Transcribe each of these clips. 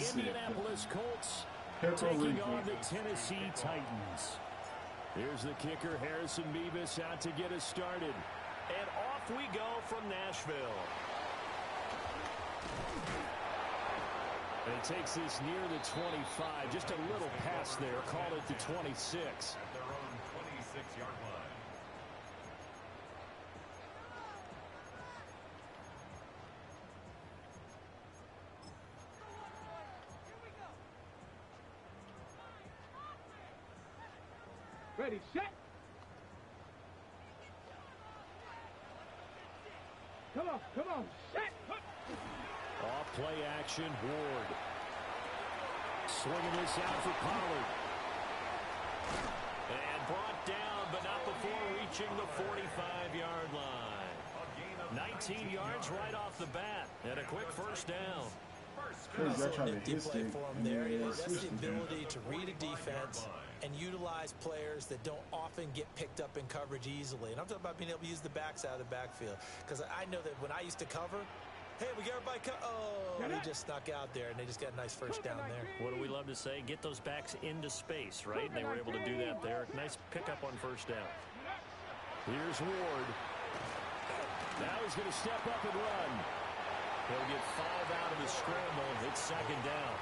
Indianapolis Colts taking on the Tennessee Titans. Here's the kicker, Harrison Mevis, out to get us started. And off we go from Nashville. And it takes this near the 25. Just a little pass there. Call it the 26. At their own 26-yard line. Ready, set. Come on, set. Off play action, Ward. Swinging this out for Pollard. And brought down, but not before reaching the 45-yard line. 19 yards right off the bat, and a quick first down. That's a nifty play for him there. That's the ability to read a defense and utilize players that don't often get picked up in coverage easily. And I'm talking about being able to use the backside of the backfield. Because I know that when I used to cover, hey, we got everybody they just snuck out there, and they just got a nice first down there. What do we love to say? Get those backs into space, right? And they were able to do that there. Nice pickup on first down. Here's Ward. Now he's going to step up and run. He'll get 5 out of the scramble. It's second down.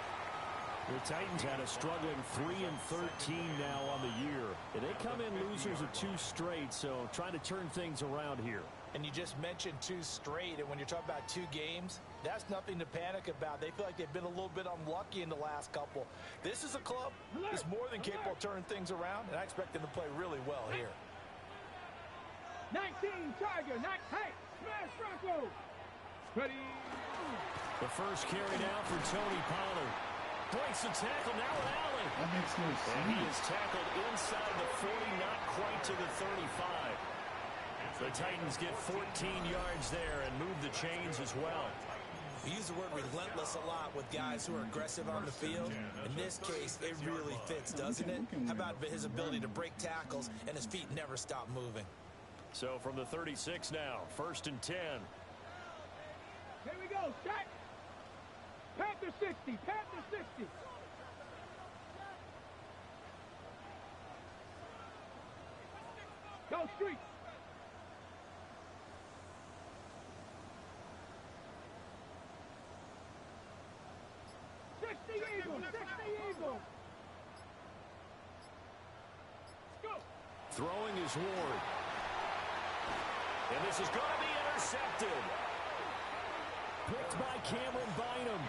The Titans had a struggling 3-13 now on the year. And they come in losers of 2 straight, so trying to turn things around here. And you just mentioned 2 straight, and when you're talking about 2 games, that's nothing to panic about. They feel like they've been a little bit unlucky in the last couple. This is a club that's more than capable of turning things around, and I expect them to play really well here. 19, Tiger, hey, smash Bronco. Ready. The first carry down for Tony Pollard. Breaks the tackle now with Allen. That makes no sense. And he is tackled inside the 40, not quite to the 35. The Titans get 14 yards there and move the chains as well. We use the word relentless a lot with guys who are aggressive on the field. In this case, it really fits, doesn't it? How about his ability to break tackles and his feet never stop moving? So from the 36 now, 1st and 10. Here we go, set. Panther 60, Panther 60. Go street. Eagle. Go. Throwing is Ward. And this is going to be intercepted. Picked by Cameron Bynum.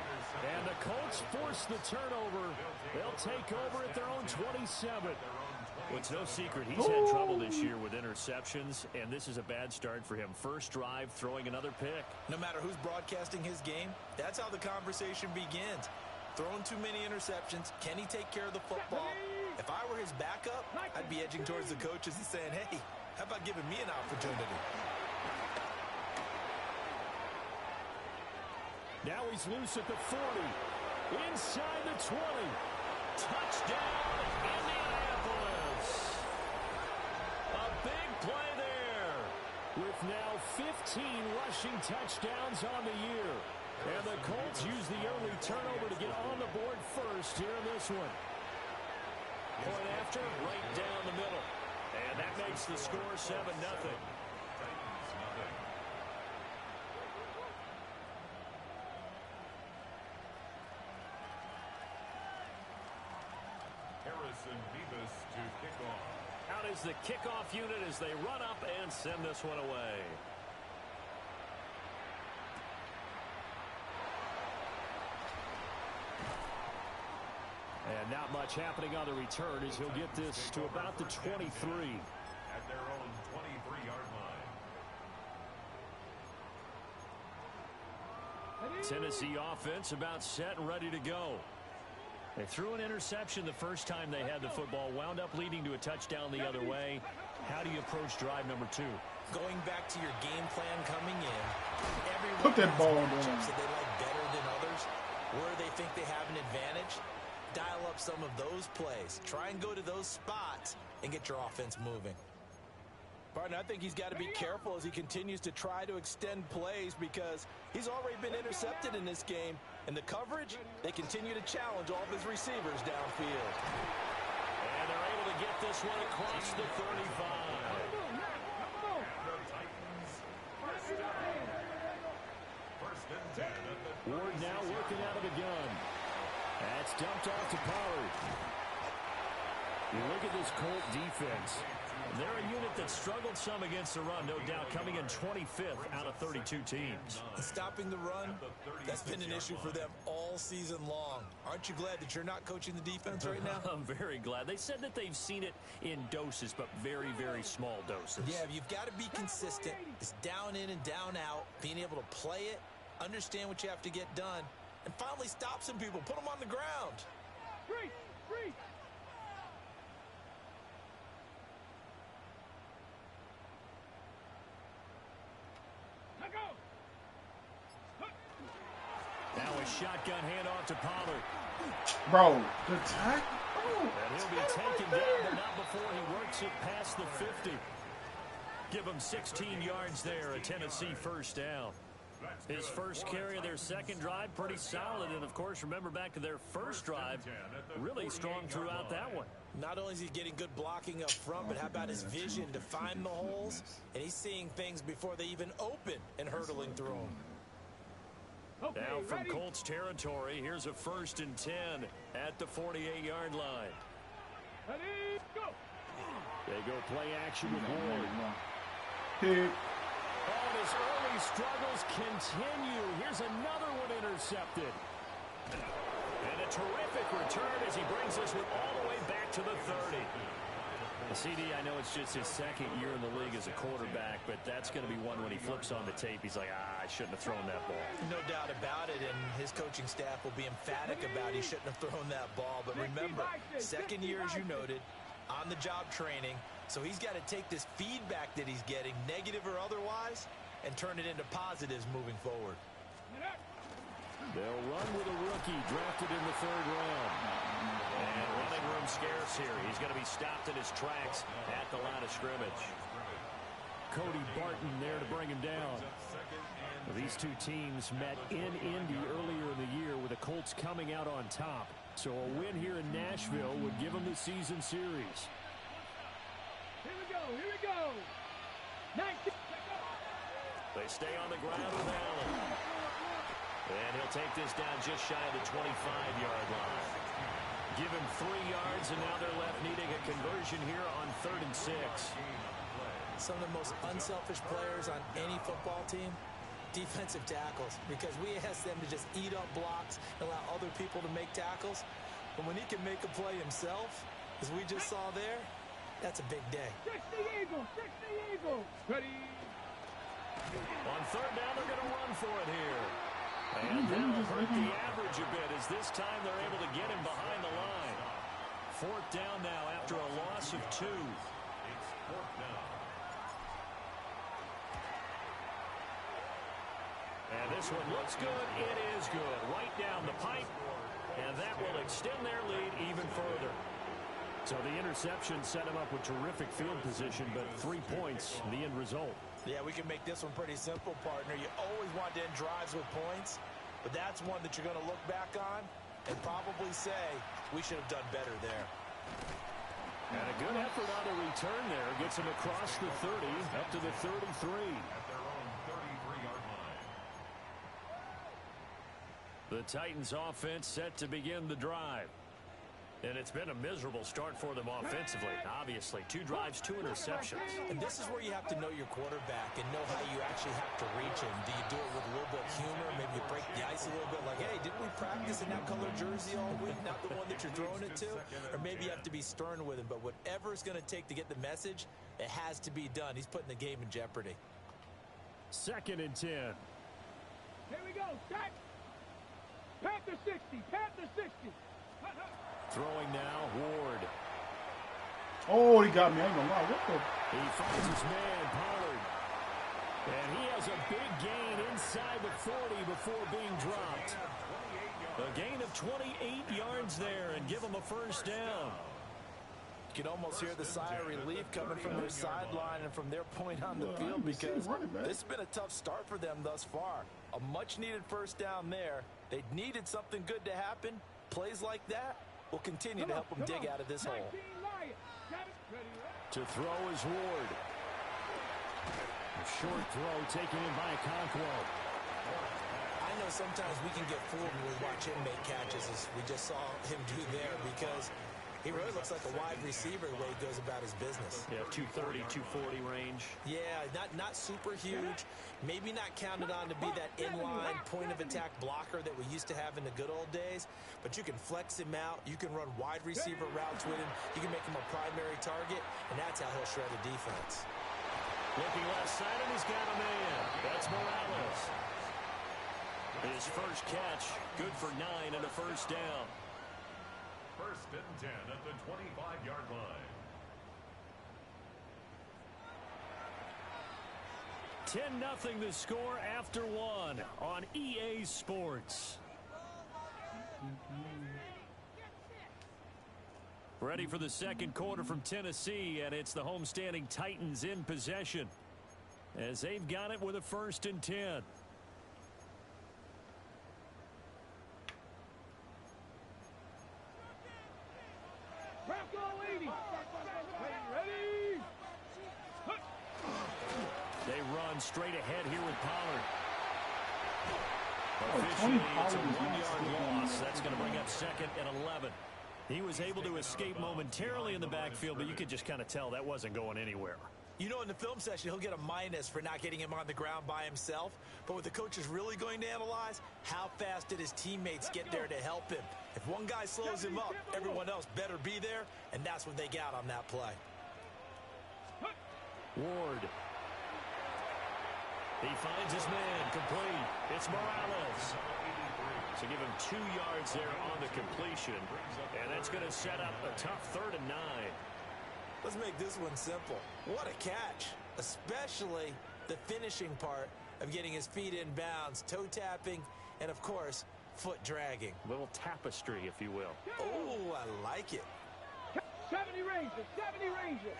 And the Colts force the turnover. They'll take over at their own 27. Well, it's no secret he's had trouble this year with interceptions, and this is a bad start for him. First drive, throwing another pick. No matter who's broadcasting his game, that's how the conversation begins. Throwing too many interceptions. Can he take care of the football? If I were his backup, I'd be edging towards the coaches and saying, hey, how about giving me an opportunity? Now he's loose at the 40. Inside the 20. Touchdown, Indianapolis. A big play there. With now 15 rushing touchdowns on the year. And the Colts use the early turnover to get on the board first here in this one. Point after, right down the middle. And that makes the score 7-0. Harrison Mevis to kick off. Out is the kickoff unit as they run up and send this one away. And not much happening on the return as he'll get this to about the 23. At their own 23-yard line. Tennessee offense about set and ready to go. They threw an interception the first time they had the football, wound up leading to a touchdown the other way. How do you approach drive number 2? Going back to your game plan coming in, everyone Put that has ball matchups down. that they like better than others, where they think they have an advantage. Dial up some of those plays. Try and go to those spots and get your offense moving. Partner, I think he's got to be careful as he continues to try to extend plays because he's already been intercepted in this game. In the coverage, they continue to challenge all of his receivers downfield. And they're able to get this one across the 35. Ward now working out of the gun. That's dumped off to Pollard. You look at this Colt defense. They're a unit that struggled some against the run, no doubt, coming in 25th out of 32 teams. And stopping the run, that's been an issue for them all season long. Aren't you glad that you're not coaching the defense right now? I'm very glad. They said that they've seen it in doses, but very, very small doses. Yeah, you've got to be consistent. It's down in and down out, being able to play it, understand what you have to get done, and finally stop some people, put them on the ground. Freeze! Now a shotgun handoff to Pollard. Bro, the tackle. And he'll be taken down, but not before he works it past the 50. Give him 16 yards there, a Tennessee first down. His first carry of their second drive, pretty solid. And, of course, remember back to their first drive, really strong throughout that one. Not only is he getting good blocking up front, but how about his vision to find the holes? And he's seeing things before they even open and hurtling through them. Okay, now from ready? Colts territory, here's a 1st and 10 at the 48-yard line. Ready, go! They go play action with Ward. Pick. And his early struggles continue. Here's another one intercepted. And a terrific return as he brings this one all the way back to the 30. CD, I know it's just his second year in the league as a quarterback, but that's going to be one when he flips on the tape. He's like, I shouldn't have thrown that ball. No doubt about it, and his coaching staff will be emphatic about he shouldn't have thrown that ball. But remember, second year, as you noted, on-the-job training, so he's got to take this feedback that he's getting, negative or otherwise, and turn it into positives moving forward. They'll run with a rookie drafted in the 3rd round. And running room scarce here. He's going to be stopped in his tracks at the line of scrimmage. Cody Barton there to bring him down. These two teams met in Indy earlier in the year with the Colts coming out on top. So a win here in Nashville would give them the season series. Here we go! 19. They stay on the ground with Allen. And he'll take this down just shy of the 25-yard line. Give him 3 yards, and now they're left needing a conversion here on 3rd and 6. Some of the most unselfish players on any football team, defensive tackles, because we ask them to just eat up blocks and allow other people to make tackles. But when he can make a play himself, as we just saw there, that's a big day. 60 Eagles! Ready? On 3rd down, they're going to run for it here. And that'll hurt the average a bit as this time they're able to get him behind the line. 4th down now after a loss of 2. It's 4th down. And this one looks good. It is good. Right down the pipe. And that will extend their lead even further. So the interception set him up with terrific field position, but 3 points, the end result. Yeah, we can make this one pretty simple, partner. You always want to end drives with points, but that's one that you're going to look back on and probably say, we should have done better there. And a good effort on the return there. Gets him across the 30, up to the 33. At their own 33-yard line. The Titans offense set to begin the drive. And it's been a miserable start for them offensively, obviously. 2 drives, 2 interceptions. And this is where you have to know your quarterback and know how you actually have to reach him. Do you do it with a little bit of humor? Maybe you break the ice a little bit like, hey, didn't we practice in that color jersey all week? Not the one that you're throwing it to? Or maybe you have to be stern with him. But whatever it's going to take to get the message, it has to be done. He's putting the game in jeopardy. 2nd and 10. Here we go, set! Panther 60! Panther 60! Throwing now, Ward. Oh, he got me. I ain't gonna lie. What the? He finds his man, Pollard. And he has a big gain inside the 40 before being dropped. A gain of 28 yards there and give him a 1st down. You can almost hear the sigh of relief coming from their sideline and from their point on the field because this has been a tough start for them thus far. A much-needed 1st down there, They needed something good to happen. Plays like that will continue to help them dig out of this hole. To throw is Ward. A short throw taken in by Okonkwo. I know sometimes we can get fooled when we watch him make catches, as we just saw him do there, because he really looks like a wide receiver the way he goes about his business. Yeah, 230, 240 range. Yeah, not super huge. Maybe not counted on to be that inline point-of-attack blocker that we used to have in the good old days, but you can flex him out. You can run wide receiver routes with him. You can make him a primary target, and that's how he'll shred a defense. Looking left side, and he's got a man. That's Morales. His first catch, good for 9 and a first down. First and 10 at the 25-yard line. 10-0 the score after 1 on EA Sports. Ready for the second quarter from Tennessee, and it's the homestanding Titans in possession as they've got it with a 1st and 10. They run straight ahead here with Pollard. Officially, it's a 1-yard loss. That's going to bring up 2nd and 11. He was able to escape momentarily in the backfield, but you could just kind of tell that wasn't going anywhere. You know, in the film session, he'll get a minus for not getting him on the ground by himself. But what the coach is really going to analyze, how fast did his teammates get there to help him? If one guy slows him up, everyone else better be there, and that's what they got on that play. Ward. He finds his man, complete. It's Morales. So give him 2 yards there on the completion, and that's going to set up a tough 3rd and 9. Let's make this one simple. What a catch, especially the finishing part of getting his feet in bounds, toe tapping, and of course, foot dragging. A little tapestry, if you will. Oh, I like it. 70 Rangers, 70 Rangers.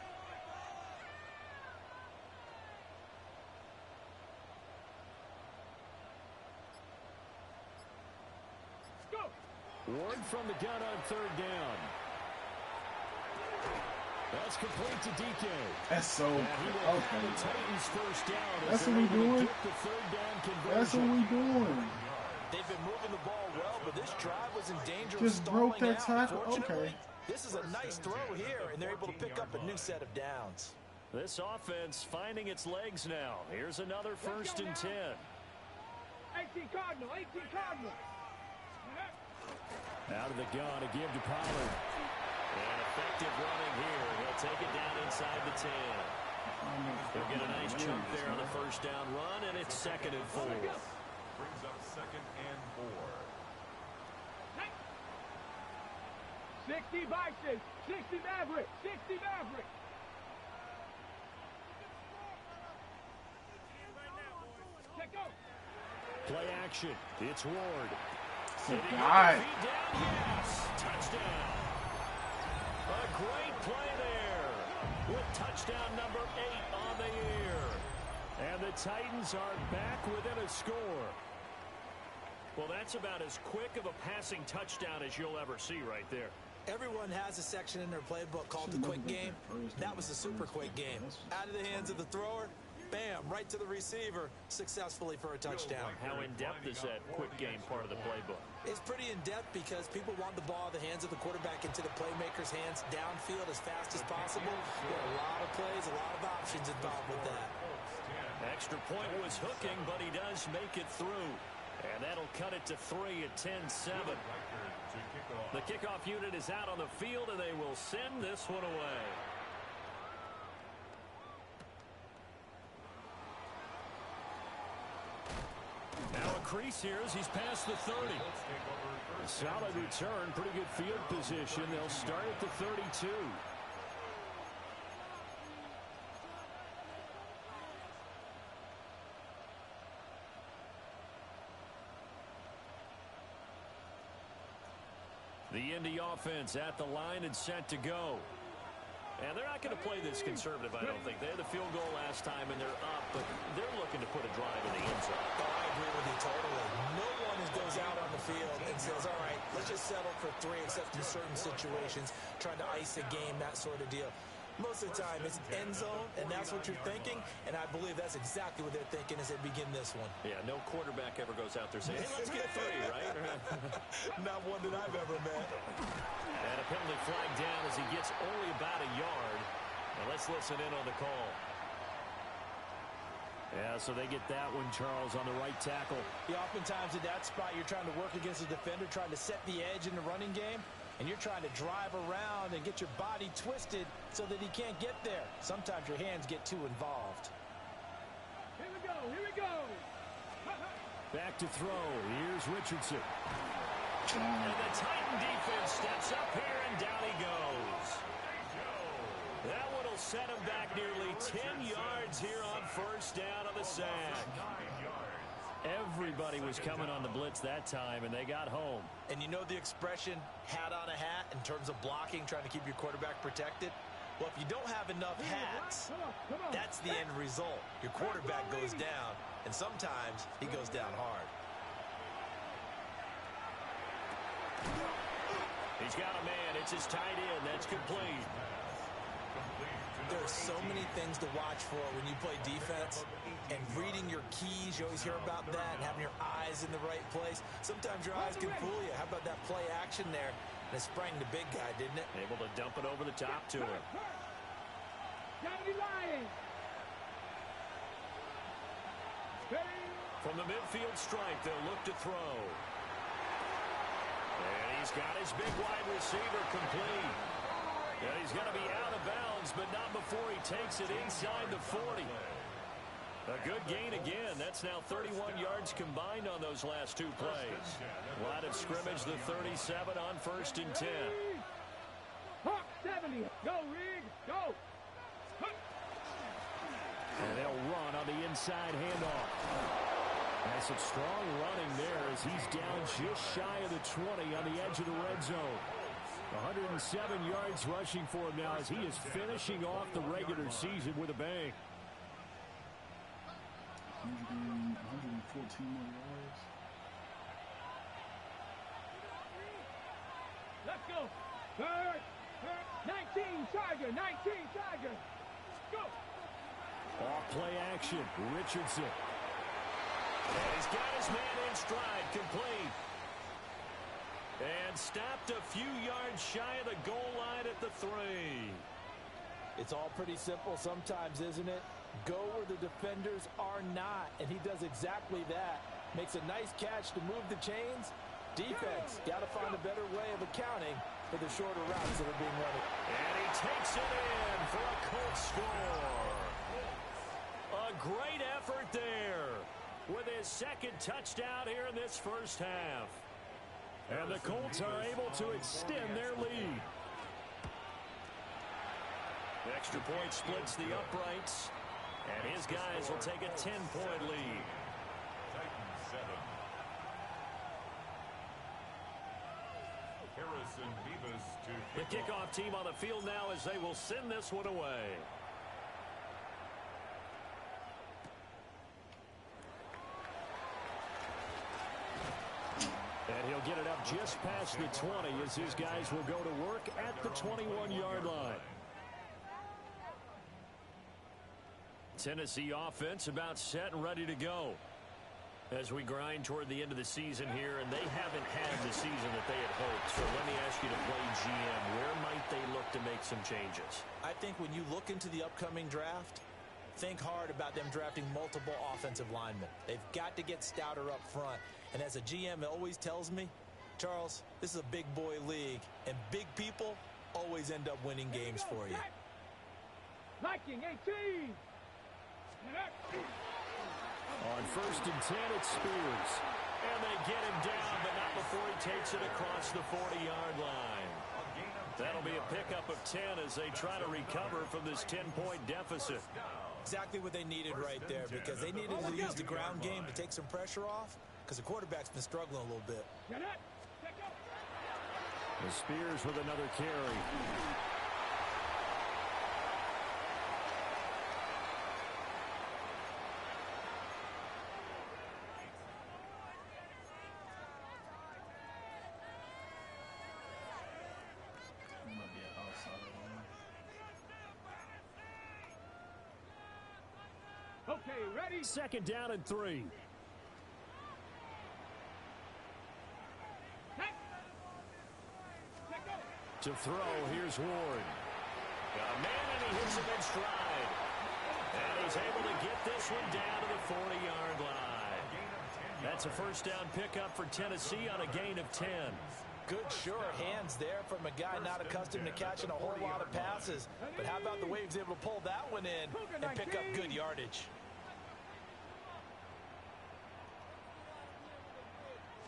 Ward from the gun on 3rd down. That's complete to DK. That's so okay. Titans first down. That's what we doing. That's what we doing. They've been moving the ball well, but this drive was in danger Just of stalling broke that out. tackle. Okay. This is a nice throw here, and they're able to pick up a new set of downs. This offense finding its legs now. Here's another 1st and 10. 18 Cardinal, 18 Cardinal. Out of the gun to give to Pollard. And effective running here. He'll take it down inside the 10. He'll get a nice chunk there on the 1st down run, and it's 2nd and 4. Brings up 2nd and 4. 60 Bison, 60 Maverick, 60 Maverick. Check out. Play action. It's Ward. God. Yes. Touchdown. A great play there with touchdown number 8 on the year. And the Titans are back within a score. Well, that's about as quick of a passing touchdown as you'll ever see right there. Everyone has a section in their playbook called the quick game. That was the super quick game. Out of the hands of the thrower, bam, right to the receiver, successfully for a touchdown. How in-depth is that quick game part of the playbook? It's pretty in-depth because people want the ball in the hands of the quarterback into the playmaker's hands downfield as fast as possible. There are a lot of plays, a lot of options involved with that. Extra point was hooking, but he does make it through. And that'll cut it to 3 at 10-7. The kickoff unit is out on the field, and they will send this one away. Now a crease here as he's past the 30. A solid return, pretty good field position. They'll start at the 32. The Indy offense at the line and set to go. And they're not going to play this conservative, I don't think. They had the field goal last time, and they're up, but they're looking to put a drive in the end zone. Oh, I agree with you totally. No one goes out on the field and says, all right, let's just settle for 3 except in certain situations, trying to ice a game, that sort of deal. Most of the time, it's end zone, and that's what you're thinking, and I believe that's exactly what they're thinking as they begin this one. Yeah, no quarterback ever goes out there saying, hey, let's get 3, right? Not one that I've ever met. And a penalty flag down as he gets only about a yard. Now let's listen in on the call. Yeah, so they get that one, Charles, on the right tackle. Yeah, oftentimes at that spot, you're trying to work against a defender, trying to set the edge in the running game, and you're trying to drive around and get your body twisted so that he can't get there. Sometimes your hands get too involved. Here we go, here we go. Back to throw. Here's Richardson. And the Titan defense steps up here, and down he goes. That one will set him back nearly 10 yards here on first down on the sack. Everybody was coming on the blitz that time, and they got home. And you know the expression, hat on a hat, in terms of blocking, trying to keep your quarterback protected? Well, if you don't have enough hats, that's the end result. Your quarterback goes down, and sometimes he goes down hard. He's got a man. It's his tight end. That's complete. There are so many things to watch for when you play defense, and reading your keys, you always hear about that, and having your eyes in the right place. Sometimes your eyes can fool you. How about that play action there? And it sprang the big guy, didn't it? Able to dump it over the top to him. From the midfield stripe, they'll look to throw. And he's got his big wide receiver complete. And he's going to be out of bounds, but not before he takes it inside the 40. A good gain again. That's now 31 yards combined on those last 2 plays. Line of scrimmage, the 37 on 1st and 10. Hawk 70. Go, Rig. Go. And they'll run on the inside handoff. And some strong running there as he's down just shy of the 20 on the edge of the red zone. 107 yards rushing for him now as he is finishing off the regular season with a bang. 114 more yards. Let's go. Third. 19 Tiger. 19 Tiger. Go. Off play action. Richardson. And he's got his man in stride. Complete. And stopped a few yards shy of the goal line at the 3. It's all pretty simple sometimes, isn't it? Go where the defenders are not, and he does exactly that. Makes a nice catch to move the chains. Defense, got to find a better way of accounting for the shorter routes that are being run. And he takes it in for a Colts score. A great effort there with his 2nd touchdown here in this first half. And the Colts are able to extend their lead. The extra point splits the uprights. And his guys will take a 10-point lead. Titans 7. Harrison Beavis to The kickoff team on the field now as they will send this one away. And he'll get it up just past the 20 as his guys will go to work at the 21-yard line. Tennessee offense about set and ready to go as we grind toward the end of the season here, and they haven't had the season that they had hoped. So let me ask you to play GM, where might they look to make some changes? I think when you look into the upcoming draft, think hard about them drafting multiple offensive linemen. They've got to get stouter up front. And as a GM, it always tells me, Charles, this is a big boy league, and big people always end up winning games for you. Liking 18. On 1st and 10, it's Spears. And they get him down, but not before he takes it across the 40-yard line. That'll be a pickup of 10 as they try to recover from this 10-point deficit. Exactly what they needed right there, because they needed to use the ground game to take some pressure off, because the quarterback's been struggling a little bit. The Spears with another carry. Okay, ready? Second down and 3. To throw, here's Ward. Got a man, and he hits him in stride. And he's able to get this one down to the 40-yard line. That's a first down pickup for Tennessee on a gain of 10. Good, sure hands there from a guy not accustomed to catching a whole lot of passes. But how about the way he was able to pull that one in and pick up good yardage?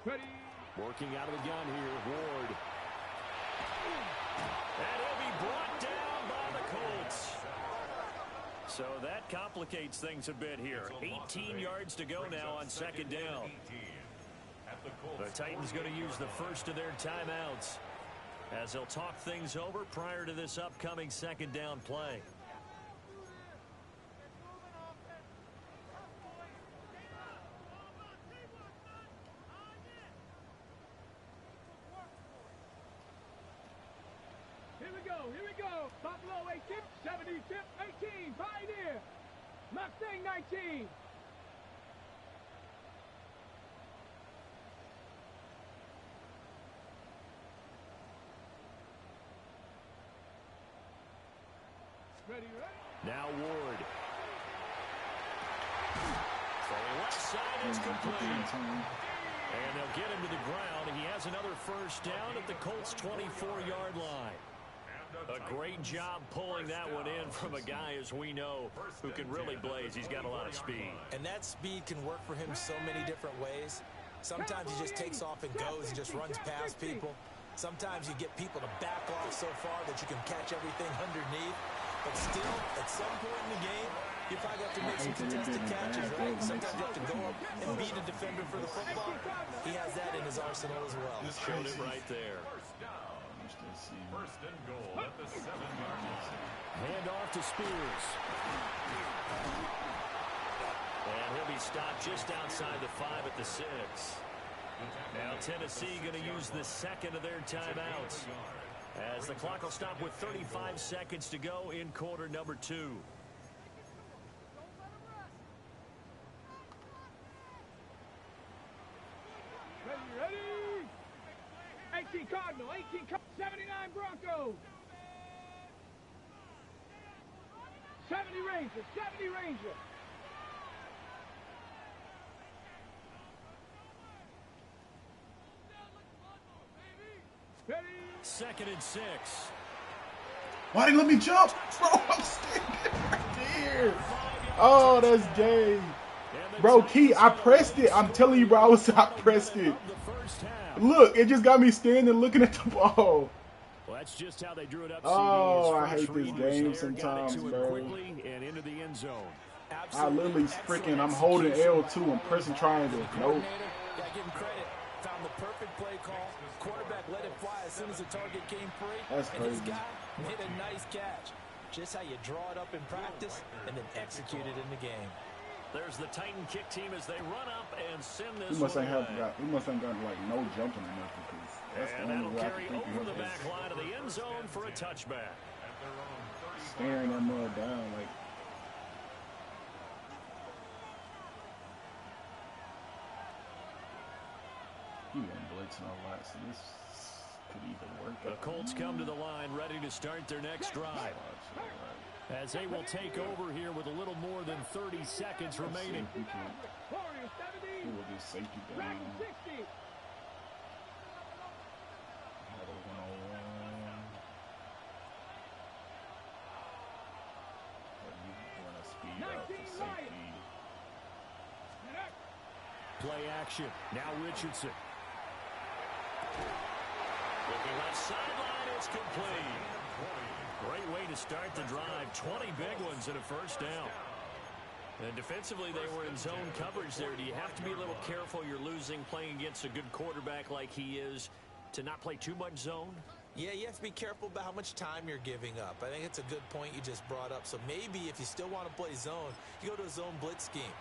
Ready? Working out of the gun here, Ward. And he'll be brought down by the Colts. So that complicates things a bit here. 18 yards to go now on second down. The Titans going to use the first of their timeouts as they'll talk things over prior to this upcoming second down play. Here we go. Buffalo 8 tip, 70 tip, 18. Pioneer. Mustang 19. Ready? Now Ward. For the left side is complete. And they'll get him to the ground. He has another first down at the Colts' 24-yard line. A great job pulling that one in from a guy, as we know, who can really blaze. He's got a lot of speed. And that speed can work for him so many different ways. Sometimes he just takes off and goes and just runs past people. Sometimes you get people to back off so far that you can catch everything underneath. But still, at some point in the game, you probably have to make some contested catches, right? Sometimes you have to go up and beat a defender for the football. He has that in his arsenal as well. Showed it right there. First and goal at the 7-yard line. Hand off to Spears. And he'll be stopped just outside the 5 at the 6. Now Tennessee going to use the second of their timeouts, as the clock will stop with 35 seconds to go in quarter number 2. Ready? 18 Cardinal, 18 79 Broncos. 70 Rangers, 70 Rangers. Ready? Second and 6. Why didn't let me jump? Bro, I'm standing right there. Oh, that's gay. Bro, Key, I pressed it. I'm telling you, bro, I pressed it. Look, it just got me standing looking at the ball. Well, that's just how they drew it up. Oh, I hate this game sometimes, bro. And into the end zone. I literally freaking, I'm holding L2 and pressing triangle. Nope. Gotta give him credit. Found the perfect play call. Quarterback let it fly as soon as the target came free. That's crazy. And this guy made a nice catch. Just how you draw it up in practice and then execute it in the game. There's the Titan kick team as they run up and send this. He must ain't got like no jumping or nothing. That's and the that'll only way I carry can think over of the back line of the end zone for a touchback. Staring that mud down like. He wasn't blitzing a lot, so this could even work. The Colts come to the line ready to start their next drive, as they will take over here with a little more than 30 seconds remaining. He will get safety down. Play action. Now Richardson. Looking left sideline, it's complete. Great way to start the drive. 20 big ones and a first down. And defensively, they were in zone coverage there. Do you have to be a little careful? You're losing playing against a good quarterback like he is to not play too much zone? Yeah, you have to be careful about how much time you're giving up. I think it's a good point you just brought up. So maybe if you still want to play zone, you go to a zone blitz scheme.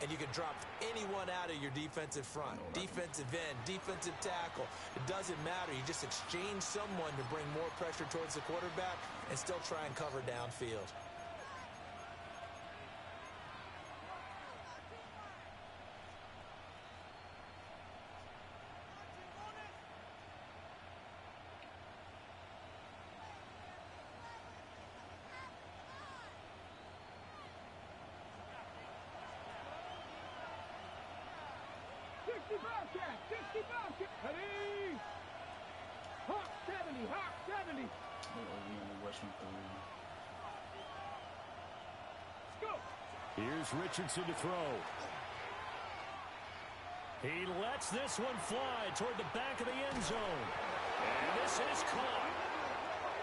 And you can drop anyone out of your defensive front, defensive end, defensive tackle. It doesn't matter. You just exchange someone to bring more pressure towards the quarterback and still try and cover downfield. hot 70. Go. Here's Richardson to throw. He lets this one fly toward the back of the end zone. And this is caught.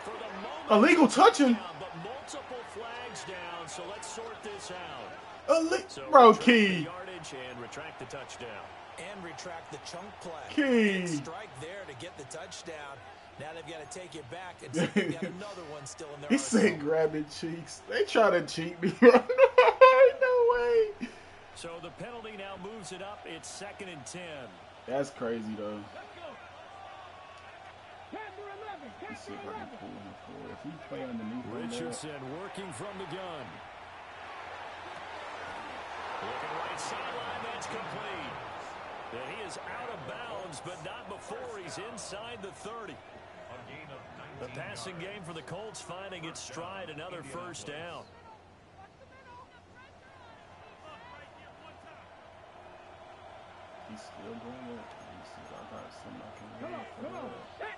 For the moment, illegal touching. But multiple flags down, so let's sort this out. Bro, Key. Yardage and retract the touchdown. And retract the chunk play. Key. Big strike there to get the touchdown. Now they've got to take it back and see if they got another one still in their He arsenal. said grabbing cheeks. They try to cheat me. No way. So the penalty now moves it up. It's 2nd and 10. That's crazy, though. Let's go. 10 to 11. 10 Let's see to if I 11. can pull him forward. If he play underneath him, Richardson working from the gun. Looking right sideline, that's complete. And he is out of bounds, but not before he's inside the 30. The passing game for the Colts finding its stride, another first down. he's still going up. Let me see if I got something I can Come read on, for come on. that. Set.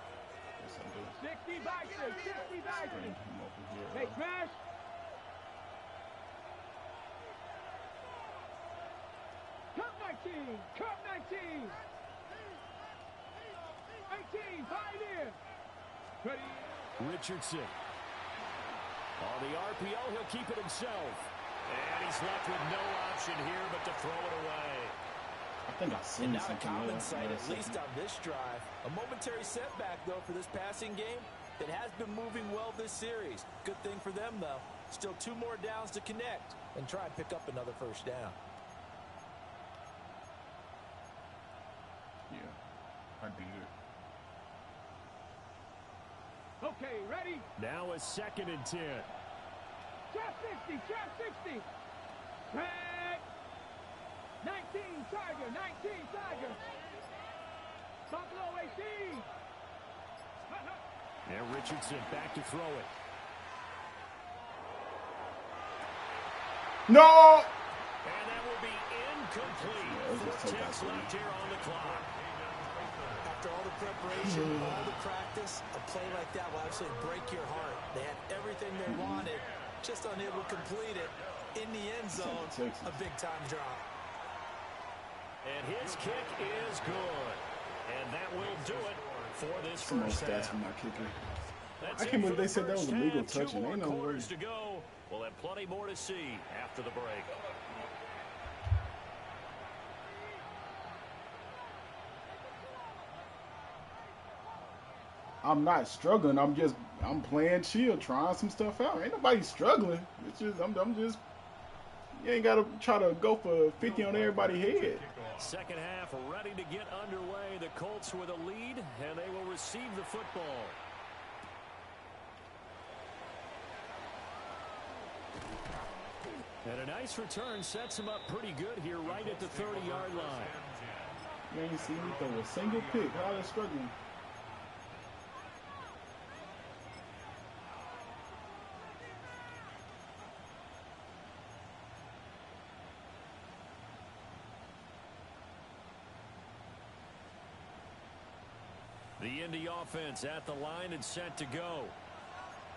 Yes, I do. 60 Bison. 60 Bison. Bring him over here. Hey, smash. Cup 19. Cup 19. 18. Pioneer. Ready. Richardson. On the RPO, he'll keep it himself. And he's left with no option here but to throw it away. I think I seen And not a something common there. sight, at least on this drive. A momentary setback, though, for this passing game that has been moving well this series. Good thing for them, though. Still 2 more downs to connect and try and pick up another first down. Yeah, I did. Okay, ready. Now a 2nd and 10. Trap 60. Trap 60. Track. 19 Tiger. 19 Tiger. Buffalo 18. And Richardson back to throw it. No! And that will be incomplete. Yeah, 4 ticks left here on the clock. After all the preparation, all the practice, a play like that will absolutely break your heart. They had everything they wanted, just unable to complete it. In the end zone, a big-time drop. And his kick is good. And that will do it for this Some more first stats half. from my kicker. That's I it can't for believe the they said that was first illegal half. 2 touching. more Ain't no way. quarters to go. We'll have plenty more to see after the break. I'm not struggling. I'm playing chill, trying some stuff out. Ain't nobody struggling. It's just I'm just. You ain't gotta try to go for 50 on everybody's head. Second half ready to get underway. The Colts with a lead, and they will receive the football. And a nice return sets him up pretty good here right at the 30-yard line. You ain't seen me throw a single pick. How they struggling? The Indy offense at the line and set to go.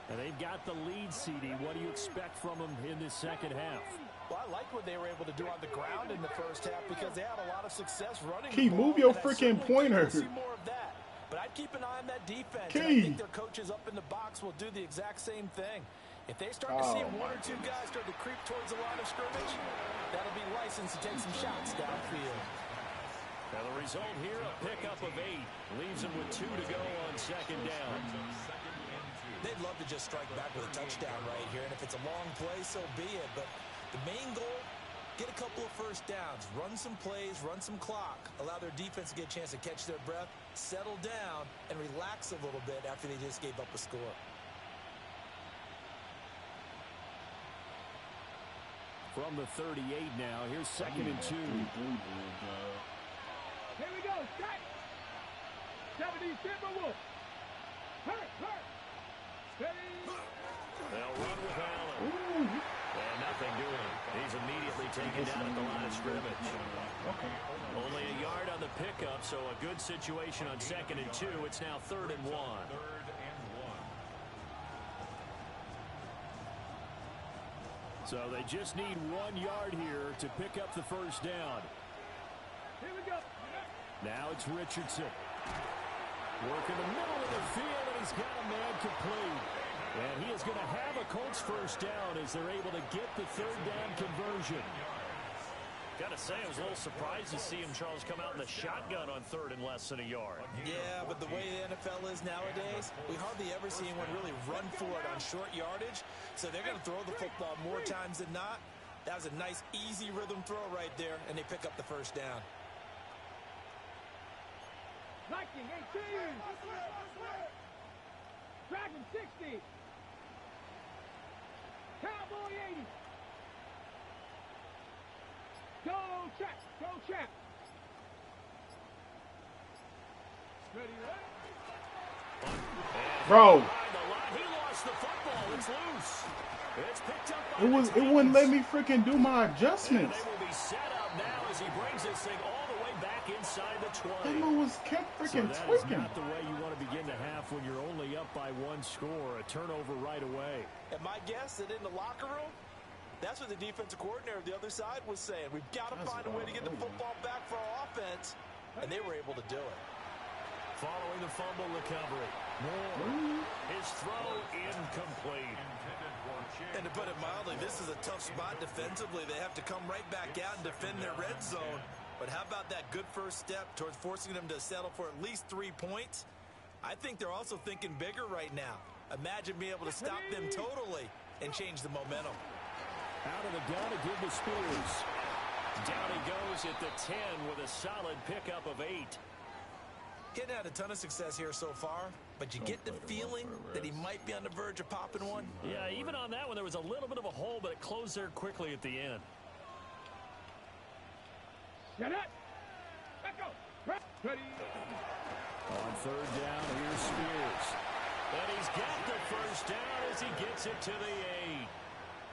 And they've got the lead, CD. What do you expect from them in this second half? Well, I like what they were able to do on the ground in the first half because they had a lot of success running Key, the ball, move your and I freaking certainly think pointer. we'll see more of that. But I'd keep an eye on that defense. Key. And I think their coaches up in the box will do the exact same thing. If they start to see one or two guys start to creep towards the line of scrimmage, that'll be license to take some shots downfield. Now the result here, a pickup of 8. Leaves them with 2 to go on second down. They'd love to just strike back with a touchdown right here, and if it's a long play, so be it. But the main goal, get a couple of first downs, run some plays, run some clock, allow their defense to get a chance to catch their breath, settle down, and relax a little bit after they just gave up a score. From the 38 now, here's 2nd and 2. Here we go. Strike. 70 Timberwolves. Hurt. Steady. They'll run with Allen. And nothing doing. He's immediately taken down at the line of scrimmage. Only a yard on the pickup, so a good situation on 2nd and 2. It's now 3rd and 1. So they just need 1 yard here to pick up the first down. Here we go. Now it's Richardson. Working the middle of the field, and he's got a man complete. And he is going to have a Colts first down as they're able to get the third down conversion. Got to say, I was a little surprised to see him, Charles, come out in the shotgun on third and less than a yard. Yeah, but the way the NFL is nowadays, we hardly ever see anyone really run for it on short yardage. So they're going to throw the football more times than not. That was a nice, easy rhythm throw right there, and they pick up the first down. Viking 18. Dragon 60. Cowboy 80. Go check. Go check. Ready, Bro. He lost the football. It's loose. It's picked up by It wouldn't let me freaking do my and adjustments. they will be set up now as he brings this thing all the way back inside the 20. That was kept So freaking that is tweaking. not the way you want to begin the half when you're only up by 1 score. A turnover right away. And my guess that in the locker room, that's what the defensive coordinator of the other side was saying. We've got to find a way to get the football back for our offense, and they were able to do it. Following the fumble recovery. Moore. His throw incomplete. And to put it mildly, this is a tough spot defensively. They have to come right back out and defend their red zone. But how about that good first step towards forcing them to settle for at least 3 points? I think they're also thinking bigger right now. Imagine being able to stop them totally and change the momentum. Out of the gun to give to Spears. Down he goes at the 10 with a solid pickup of 8. He hadn't had a ton of success here so far, but you get the feeling that he might be on the verge of popping one. Yeah, even on that one, there was a little bit of a hole, but it closed there quickly at the end. Get it. Let go. Ready. On third down, here's Spears. And he's got the first down as he gets it to the 8.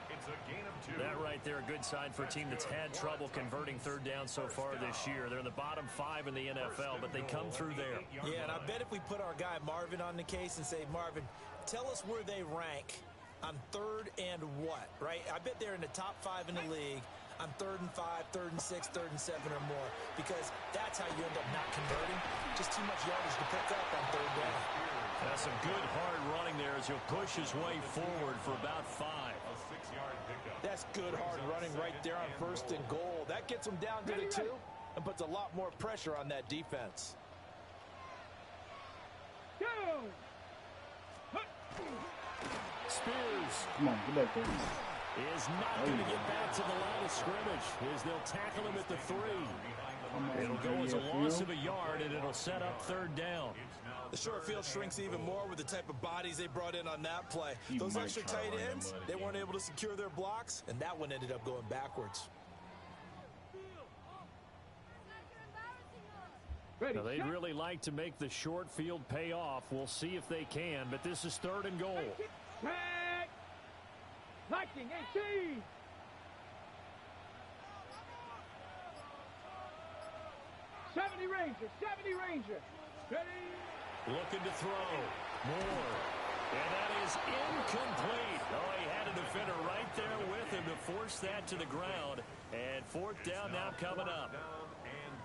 It's a gain of 2. That right there, a good sign for a team that's had trouble converting third down so far this year. They're in the bottom 5 in the NFL, but they come through there. Yeah, and I bet if we put our guy Marvin on the case and say, Marvin, tell us where they rank on third and what, right? I bet they're in the top 5 in the league on 3rd and 5, 3rd and 6, 3rd and 7 or more, because that's how you end up not converting. Just too much yardage to pick up on third down. That's some good hard running there as he'll push his way forward for about 5. A 6-yard pickup. That's good hard running right there on 1st and goal. That gets them down to the 2 and puts a lot more pressure on that defense. Go. Spears Come on, get back there. is not going to get back to the line of scrimmage as they'll tackle him at the 3. It'll go as a loss of a yard, and it'll set up third down. The short field shrinks even more with the type of bodies they brought in on that play. He Those might extra try tight to run ends, him, but they he weren't able to secure their blocks, and that one ended up going backwards. Ready. Now, they'd really like to make the short field pay off. We'll see if they can, but this is 3rd and goal. Tag. Viking 18. '70 Ranger. Ready. Looking to throw. Moore. And that is incomplete. Oh, he had a defender right there with him to force that to the ground. And 4th down now coming up.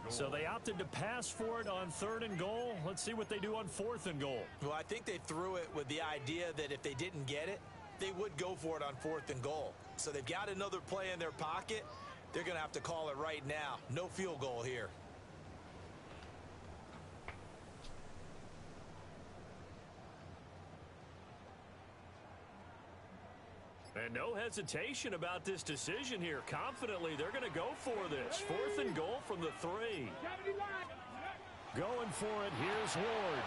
So they opted to pass for it on 3rd and goal. Let's see what they do on 4th and goal. Well, I think they threw it with the idea that if they didn't get it, they would go for it on 4th and goal. So they've got another play in their pocket. They're going to have to call it right now. No field goal here. And no hesitation about this decision here. Confidently, they're going to go for this. 4th and goal from the 3. 70 line. Going for it. Here's Ward.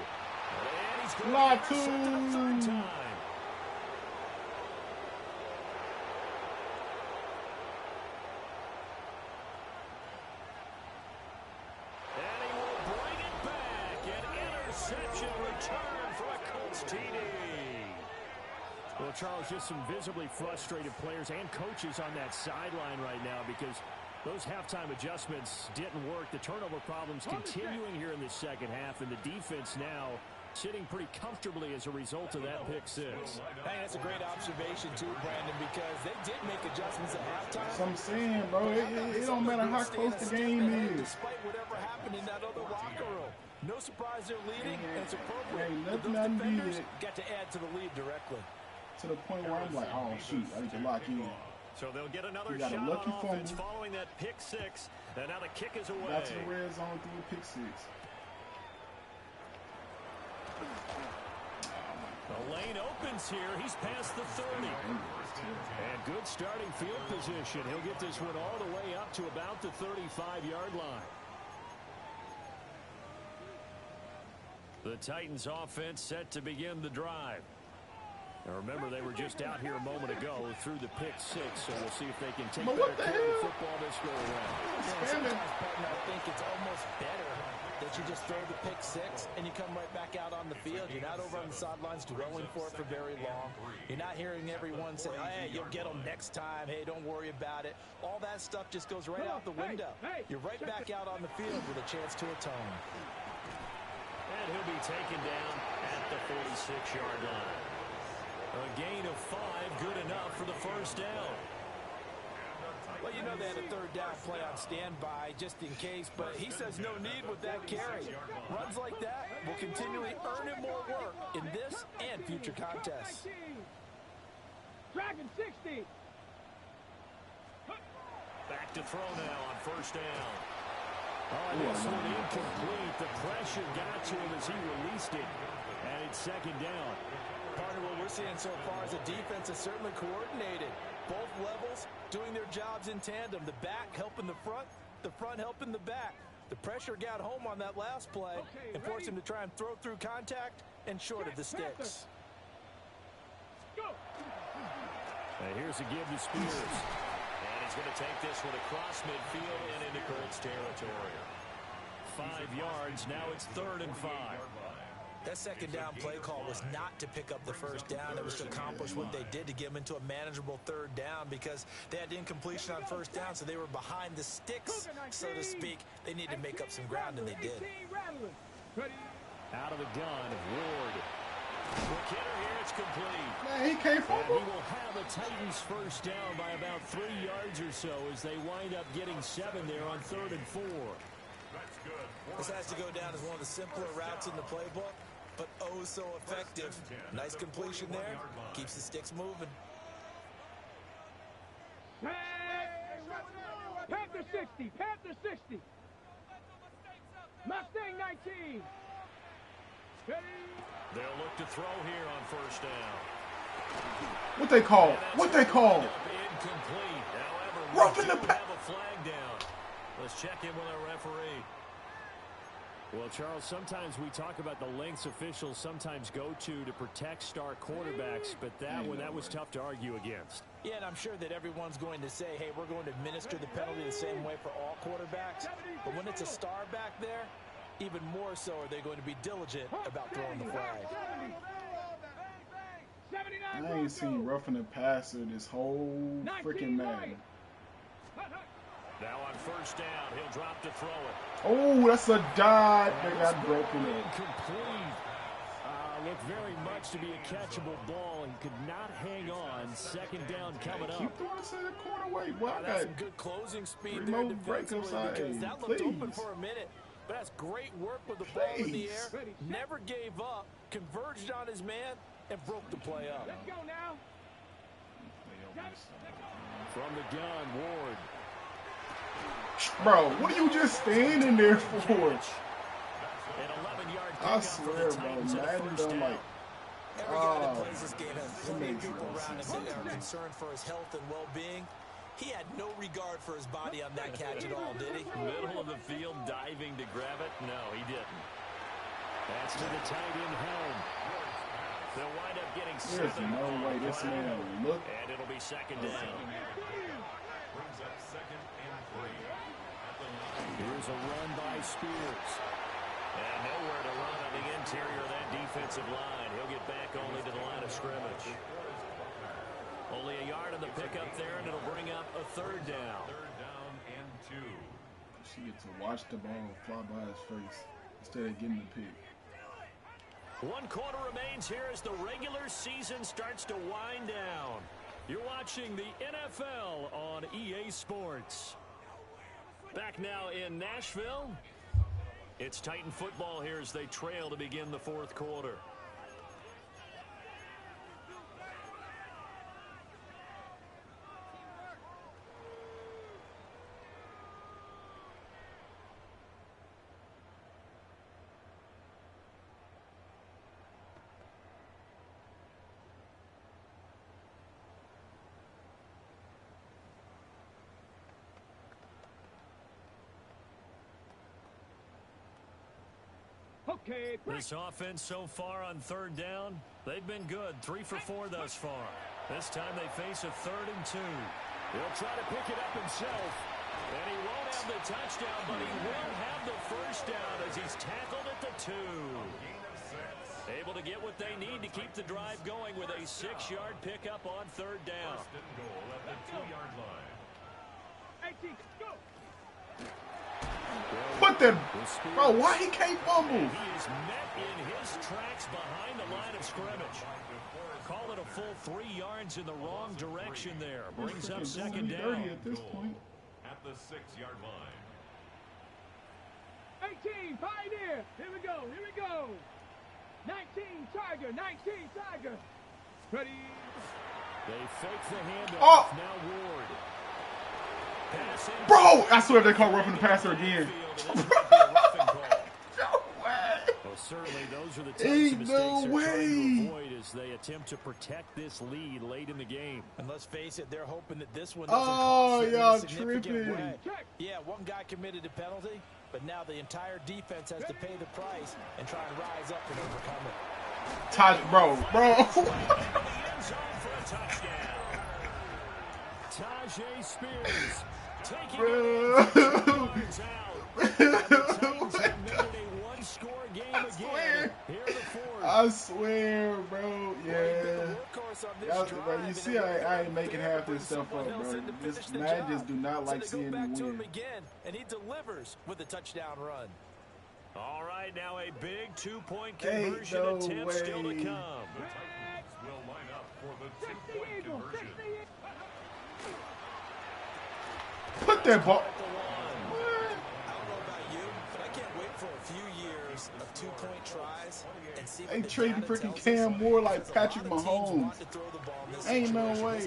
And he's going Latu. to intercept it a 3rd time. And he will bring it back. An interception return for a Colts TD. Well, Charles, just some visibly frustrated players and coaches on that sideline right now because those halftime adjustments didn't work. The turnover problems continuing here in the second half, and the defense now sitting pretty comfortably as a result of that pick six. Hey, that's a great observation too, Brandon, because they did make adjustments at halftime. That's what I'm saying, bro. It don't matter how close the game is. Despite whatever happened in that other locker room. No surprise they're leading, and it's appropriate. Ain't nothing Those defenders needed. got to add to the lead directly. To the point where I'm like, oh, shoot, I need to lock in. So they'll get another got a shot lucky on offense fumble. following that pick six. And now the kick is away. Got to the red zone through a pick six. The lane opens here. He's past the 30. And good starting field position. He'll get this one all the way up to about the 35-yard line. The Titans offense set to begin the drive. Now remember, they were just out here a moment ago through the pick six, so we'll see if they can take better care of the football this go around. Sometimes, partner, I think it's almost better that you just throw the pick six and you come right back out on the field. You're not over on the sidelines dwelling for it for very long. You're not hearing everyone say, hey, you'll get them next time. Hey, don't worry about it. All that stuff just goes right out the window. You're right back out on the field with a chance to atone. And he'll be taken down at the 46-yard line. A gain of 5, good enough for the first down. Well, you know they had a third down play on standby just in case, but he says no need with that carry. Runs like that will continually earn him more work in this and future contests. Dragon 60. Back to throw now on first down. Oh, this one incomplete. The pressure got to him as he released it. And it's second down. Partner, what we're seeing so far is the defense is certainly coordinated. Both levels doing their jobs in tandem. The back helping the front helping the back. The pressure got home on that last play and forced him to try and throw through contact and short of the sticks. And here's a give to Spears. And he's going to take this one across midfield and into Colts territory. 5 yards. Now it's 3rd and 5. That second down play call was not to pick up the first down. It was to accomplish what they did to get them into a manageable 3rd down because they had incompletion on first down, so they were behind the sticks, so to speak. They needed to make up some ground, and they did. Out of the gun, Ward. Quick hitter here, it's complete. Man, he can't fumble. And he will have a Titans first down by about 3 yards or so as they wind up getting 7 there on 3rd and 4. This has to go down as one of the simpler routes in the playbook, but oh so effective. Nice completion there. Keeps the sticks moving. Panther 60. Panther 60. Mustang 19. They'll look to throw here on first down. What they call? What they call? Incomplete. However, Roughing the have a flag down. Let's check in with our referee. Well, Charles, sometimes we talk about the lengths officials sometimes go to protect star quarterbacks, but that was tough to argue against. Yeah, and I'm sure that everyone's going to say, hey, we're going to administer the penalty the same way for all quarterbacks. But when it's a star back there, even more so are they going to be diligent about throwing the flag. I ain't seen roughing the passer this whole freaking night. Now on first down, he'll drop to throw it. Oh, that's a dive that got broken up. Incomplete. Looked very much to be a catchable ball and could not hang on. Second down coming up. Keep throwing to the corner way. Well, that's some good closing speed there remote break defensively because that looked open please. for a minute. But that's great work with the ball in the air. Never gave up. Converged on his man and broke the play up. Let's go now. From the gun, Ward. Bro, what are you just standing there for? An 11-yard I swear, bro, Madden done like, every guy that plays this game has plenty of people around him that are concerned for his health and well-being. He had no regard for his body on that catch at all, did he? Middle of the field, diving to grab it. No, he didn't. That's to the tight end Helm. They'll wind up getting 7. There's no way this man will look. And it'll be second down. Brings up 2nd and 3. Here's a run by Spears. And nowhere to run on the interior of that defensive line. He'll get back only to the line of scrimmage. Only a yard on the pickup there, and it'll bring up a 3rd down. 3rd down and 2. She gets to watch the ball fly by his face instead of getting the pick. 1 quarter remains here as the regular season starts to wind down. You're watching the NFL on EA Sports. Back now in Nashville. It's Titan football here as they trail to begin the 4th quarter. Okay, this offense so far on 3rd down, they've been good. 3 for 4 thus far. This time they face a 3rd and 2. He'll try to pick it up himself. And he won't have the touchdown, but he will have the first down as he's tackled at the 2. Able to get what they need to keep the drive going with a 6-yard pickup on 3rd down. First and goal at the 2-yard line. 18, go. Put that, bro. Why he can't fumble? He is met in his tracks behind the line of scrimmage. Call it a full 3 yards in the wrong direction there. Brings up 2nd down. At this point. At the 6-yard line. 18, Pioneer. Here we go. Here we go. 19, Tiger. 19, Tiger. Ready. They fake the handoff. Oh. Now Ward. Bro, I swear they call roughing the passer again. No way. Well, certainly those are the types of mistakes they're trying to avoid as they attempt to protect this lead late in the game. And let's face it, they're hoping that this one doesn't Oh, y'all significant tripping. way. Yeah, one guy committed a penalty, but now the entire defense has to pay the price and try and rise up and overcome it. Taj, bro. Tajay Spears taking Bro. it 2 yards out. The Titans have made it a 1-score game again. Here are the 4th. I swear, bro. Yeah. Bro, you see, I ain't making half this stuff up, bro. This man just do not like seeing me win. Again, and he delivers with a touchdown run. All right, now a big 2-point conversion attempt still to come. The Titans will line up for the 2-point conversion. Put that ball. I don't know about you, but I can't wait for a few years of 2-point tries and see They trading freaking Cam Moore like Patrick Mahomes. Ain't no way.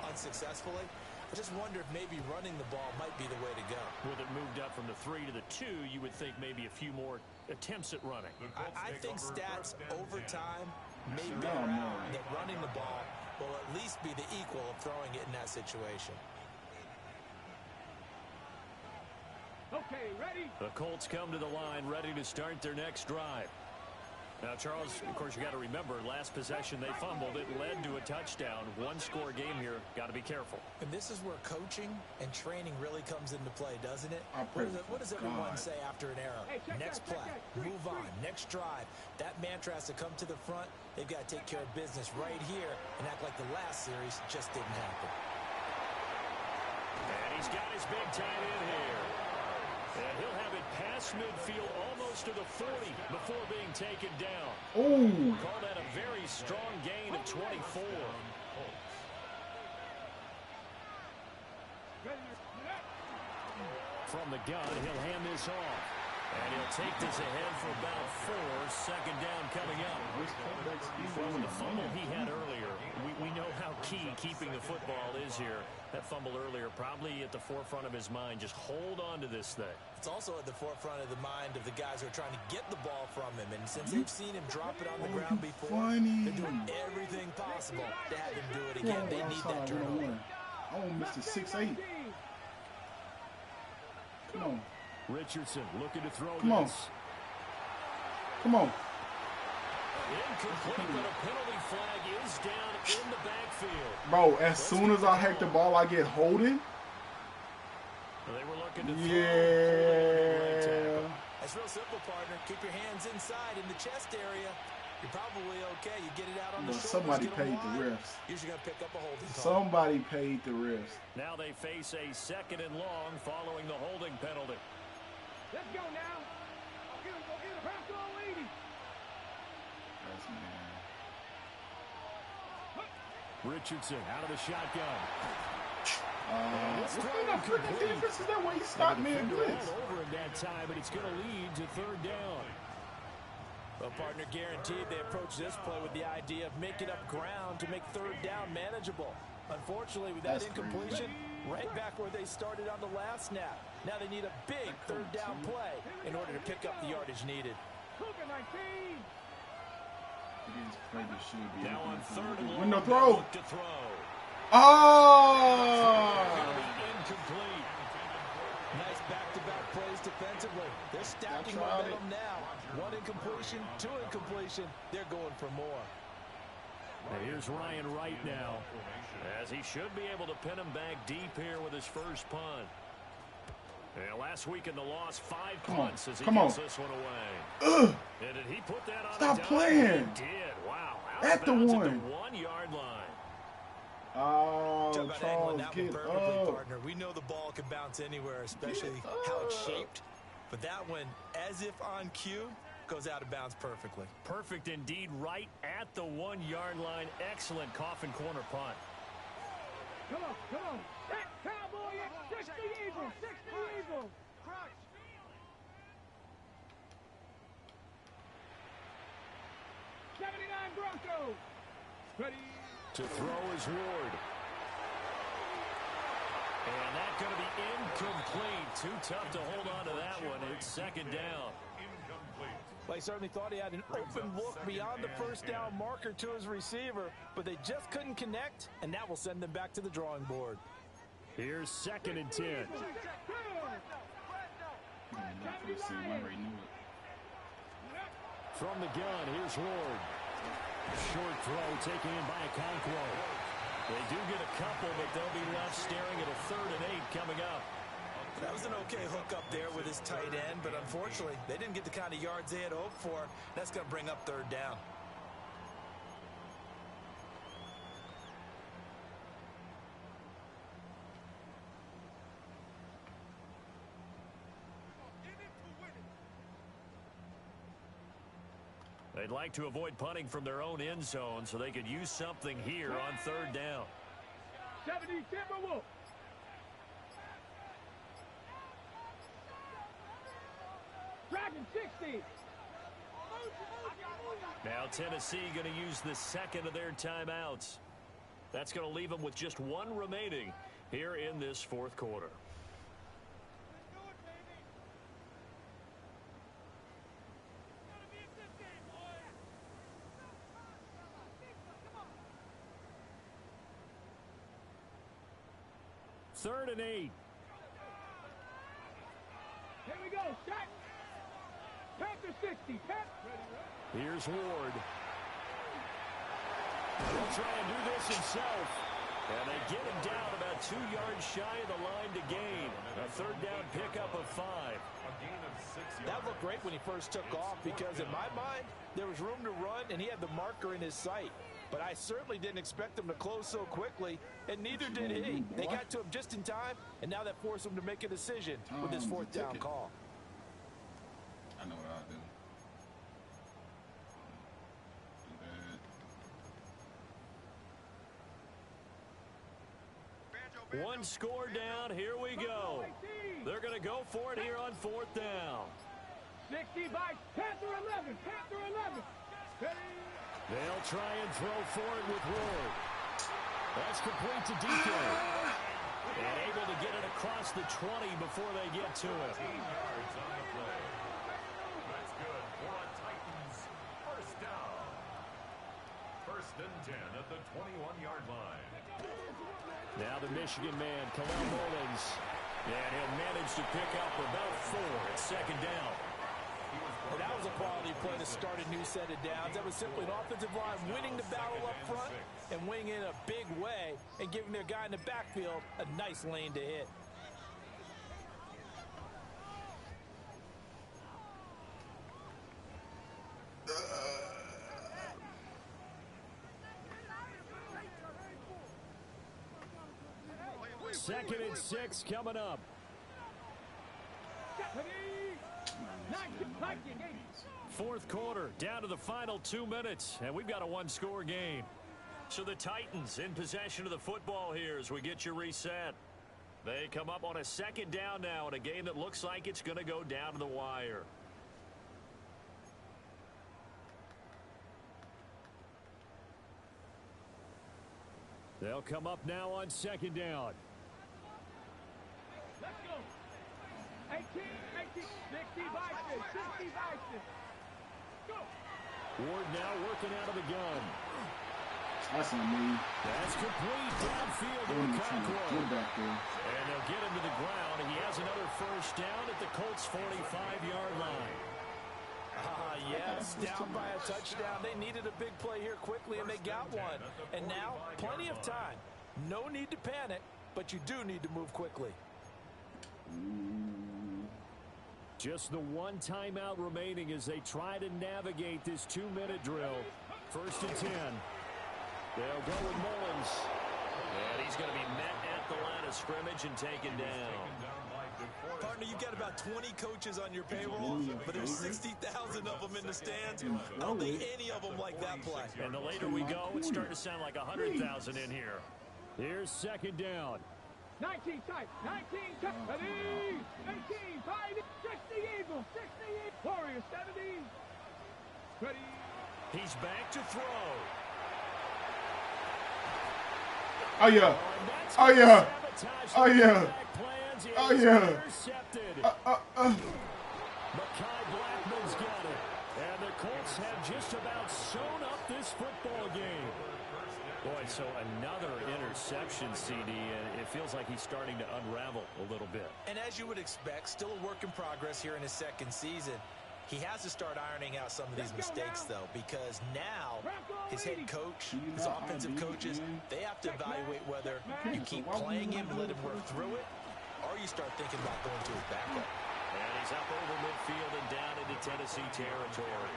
Unsuccessfully. I just wonder if maybe running the ball might be the way to go. With it moved up from the 3 to the 2, you would think maybe a few more attempts at running. I think stats over time may bear out that running the ball will at least be the equal of throwing it in that situation. Okay, ready? The Colts come to the line ready to start their next drive. Now, Charles, of course, you got to remember, last possession they fumbled. It led to a touchdown. 1-score game here. Got to be careful. And this is where coaching and training really comes into play, doesn't it? What does everyone say after an error? Hey, next play, move on, next drive. That mantra has to come to the front. They've got to take care of business right here and act like the last series just didn't happen. And he's got his big tight end here. And he'll have it past midfield almost to the 40 before being taken down. Ooh. Call that a very strong gain of 24. From the gun, he'll hand this off. And he'll take this ahead for about 4. 2nd down coming up. Well, the fumble he had earlier, we know how key keeping the football is here. That fumble earlier probably at the forefront of his mind. Just hold on to this thing. It's also at the forefront of the mind of the guys who are trying to get the ball from him. And since they've seen him drop it on the ground before, they're doing everything possible to have him do it again. They need that turnover. I want Mr. 6'8". Come on. Richardson looking to throw Come on. this. Come on. Incomplete, but a penalty flag is down in the backfield. Bro, as soon as I hack the ball, I get holding. They were looking to Yeah. That's real simple, partner. Keep your hands inside in the chest area. You're probably okay. You get it out on the shoulders. Somebody paid the refs. Usually going to pick up a holding call. Somebody paid the refs. Now they face a 2nd and long following the holding penalty. Let's go now. Go get him. Pass on, lady. Richardson out of the shotgun. What's the freaking defense? Is that way he stopped me and blitz? All over him that time, but it's going to lead to third down. Well, partner, guaranteed they approach this play with the idea of making up ground to make third down manageable. Unfortunately, with that incompletion, right back where they started on the last snap. Now they need a big third down play in order to pick up the yardage needed. Now on third and long, window throw. to throw. Oh! Incomplete. Nice back-to-back plays defensively. They're stacking momentum now. One incompletion, two incompletion. They're going for more. And here's Ryan Wright now, as he should be able to pin him back deep here with his first punt. And last week in the loss, 5 punts as he gets this one away. And did he put that on? Stop playing. He did. Wow. At the 1. At the 1 yard line. Oh, talk about Charles, that get one perfectly, up. partner. We know the ball can bounce anywhere, especially how it's shaped. But that one, as if on cue, goes out of bounds perfectly. Perfect indeed, right at the 1 yard line. Excellent coffin corner punt. Come on. That cowboy at 60 Eagles. 60 Eagles. 79 Broncos. Ready. To throw is Ward. And that's going to be incomplete. Too tough to hold on to that one. It's second down. Well, he certainly thought he had an open look beyond the first down marker to his receiver, but they just couldn't connect, and that will send them back to the drawing board. Here's 2nd and 10. From the gun, here's Ward. Short throw taken in by Okonkwo. They do get a couple, but they'll be left staring at a 3rd and 8 coming up. That was an okay hook up there with his tight end, but unfortunately, they didn't get the kind of yards they had hoped for. That's going to bring up 3rd down. They'd like to avoid punting from their own end zone so they could use something here on 3rd down. 70 Timberwolves. Dragon 60. Now Tennessee going to use the 2nd of their timeouts. That's going to leave them with just 1 remaining here in this 4th quarter. Third and 8. Here we go. Shot. Panther 60. Here's Ward. He'll try and do this himself. And they get him down about 2 yards shy of the line to gain. A 3rd down pickup of 5. That looked great when he first took off because in my mind, there was room to run and he had the marker in his sight. But I certainly didn't expect him to close so quickly, and neither did he. They got to him just in time, and now that forced him to make a decision with his 4th down call. I know what I'll do. One score down. Here we go. They're going to go for it here on 4th down. 60 by Panther 11. Panther 11. They'll try and throw for it with Ward. That's complete to DK. And able to get it across the 20 before they get to it. That's good for a Titans 1st down. 1st and 10 at the 21-yard line. Now the Michigan man, Khalil Mullins. And he'll manage to pick up about 4 at 2nd down. Well, that was a quality play to start a new set of downs. That was simply an offensive line winning the battle up front and winning in a big way and giving their guy in the backfield a nice lane to hit. Second and 6 coming up. Fourth quarter, down to the final 2 minutes, and we've got a one-score game. So the Titans in possession of the football here as we get you reset. They come up on a second down now in a game that looks like it's going to go down to the wire. They'll come up now on second down. Let's go. 18, 60 Vikings, 60 Vikings. Go. Ward now working out of the gun. That's on me. That's complete downfield to Conklin. And they'll get him to the ground. He has another first down at the Colts' 45-yard line. Yes, down by a touchdown. They needed a big play here quickly, and they got one. And now, plenty of time. No need to panic, but you do need to move quickly. Just the one timeout remaining as they try to navigate this 2-minute drill. First and 10. They'll go with Mullins. And he's going to be met at the line of scrimmage and taken down. Partner, you've got about 20 coaches on your payroll, but there's 60,000 of them in the stands. I don't think any of them like that play. And the later we go, it's starting to sound like 100,000 in here. Here's second down. 19 tight, 19 tight, ready, 18, 5, 60 Eagles, 60 Eagles, Warriors, 70, ready. He's back to throw. Oh, yeah. Oh, yeah. Oh, yeah. Oh, yeah. Mekhi Blackman's got it. And the Colts have just about sewn up this football game. Boy, so another interception, CD, and it feels like he's starting to unravel a little bit. And as you would expect, still a work in progress here in his second season. He has to start ironing out some of these mistakes, though, because now his head coach, his offensive coaches, they have to evaluate whether you keep playing him and let him work through it, or you start thinking about going to his backup. And he's up over midfield and down into Tennessee territory.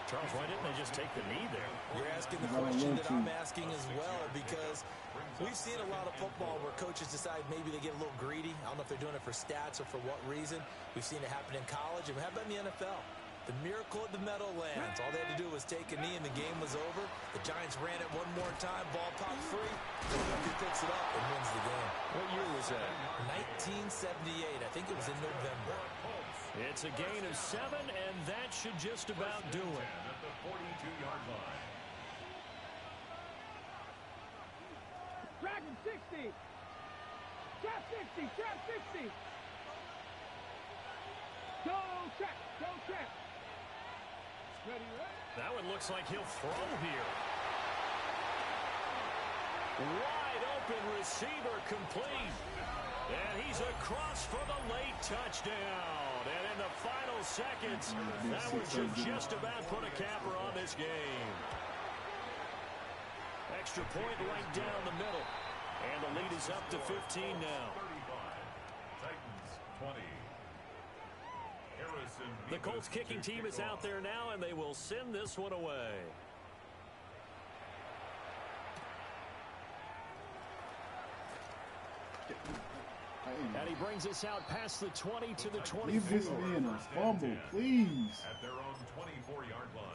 Charles, why didn't they just take the knee there? You're asking the question that I'm asking as well, because we've seen a lot of football where coaches decide maybe they get a little greedy. I don't know if they're doing it for stats or for what reason. We've seen it happen in college, and how about in the NFL? The miracle of the Meadowlands. All they had to do was take a knee, and the game was over. The Giants ran it one more time. Ball popped free. Philadelphia picks it up and wins the game. What year was that? 1978. I think it was in November. It's a gain of 7, and that should just about do it. At the 42-yard line. Dragon 60. Trap 60. Trap 60. Go trap. Go trap. Ready, ready. That one looks like he'll throw here. Wide open receiver complete. And he's across for the late touchdown. And in the final seconds, that one should just about put a capper on this game. Extra point right down the middle. And the lead is up to 15 now. 35. Titans 20. Harrison. The Colts kicking team is out there now, and they will send this one away. And he brings us out past the 20 to the 24. Leave this man a fumble, please. At their own 24-yard line.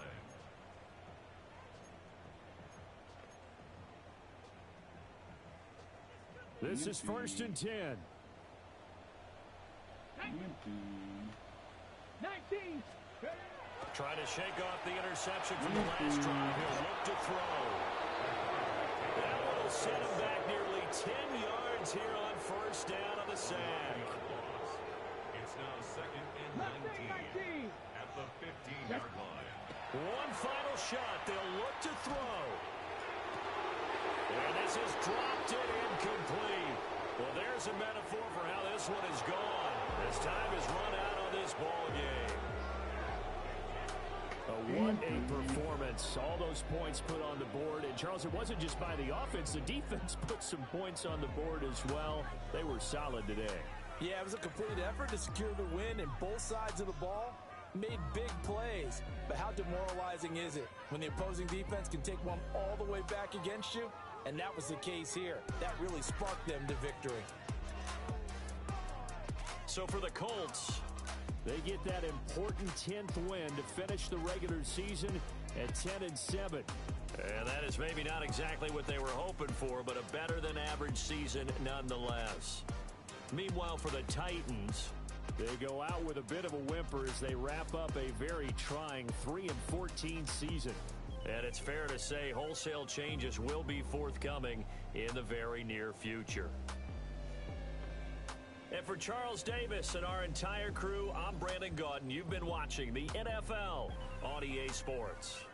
This is first and 10. 19. Trying to shake off the interception from the last drive. He'll look to throw. That will set him back nearly 10 yards here on first down on the sack. It's now second and 19 at the 15-yard line. One final shot. They'll look to throw. And this is dropped it incomplete. Well, there's a metaphor for how this one is gone. As time has run out on this ball game. What a performance. All those points put on the board. And, Charles, it wasn't just by the offense. The defense put some points on the board as well. They were solid today. Yeah, it was a complete effort to secure the win, and both sides of the ball made big plays. But how demoralizing is it when the opposing defense can take one all the way back against you? And that was the case here. That really sparked them to victory. So for the Colts, They get that important 10th win to finish the regular season at 10-7. And that is maybe not exactly what they were hoping for, but a better-than-average season nonetheless. Meanwhile, for the Titans, they go out with a bit of a whimper as they wrap up a very trying 3-14 season. And it's fair to say wholesale changes will be forthcoming in the very near future. And for Charles Davis and our entire crew, I'm Brandon Gaudin. You've been watching the NFL on EA Sports.